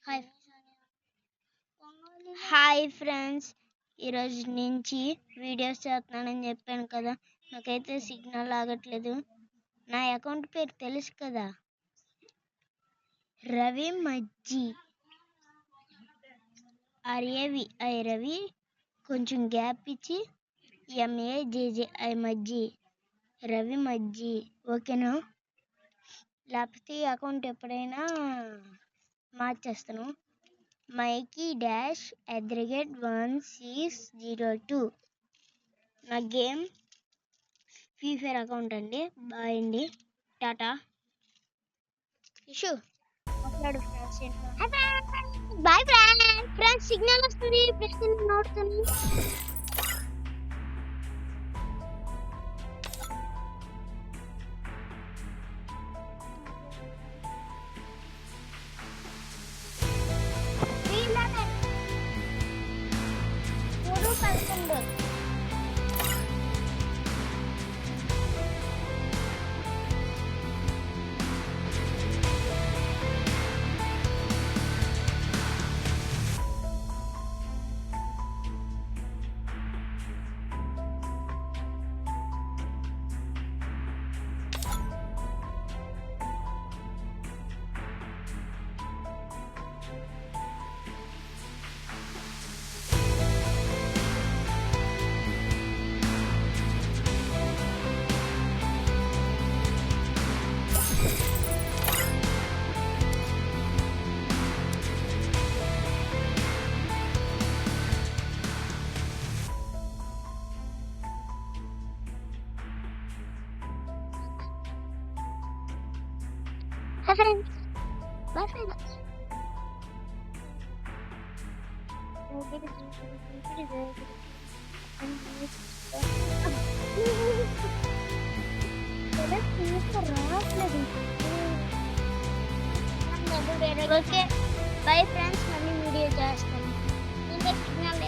Hi hi friends, ఈరోజు నుంచి videos చేస్తున్నానని చెప్పాను కదా. నాకైతే సిగ్నల్ ఆగట్లేదు. నా అకౌంట్ పేరు తెలుసు కదా, రవి మజ్జి. RAVI రవి, కొంచెం గ్యాప్ ఇచ్చి MAJJI మజ్జి, రవి మజ్జి. ఓకేనా? లేకపోతే ఈ అకౌంట్ ఎప్పుడైనా మార్చేస్తాను. Mikey-@1602. నా గేమ్ ఫ్రీ ఫైర్ అకౌంట్ అండి. బాయ్ అండి, టాటా. ఇషు మాట్లాడు ఫ్రెండ్స్. Bye friends. సిగ్నల్ వస్తుంది, ప్రెసిడెంట్ నోడుతుంది. Bye friends. Bye friends. Okay, bye friends. మళ్ళీ వీడియో చేస్తాను. సిగ్నల్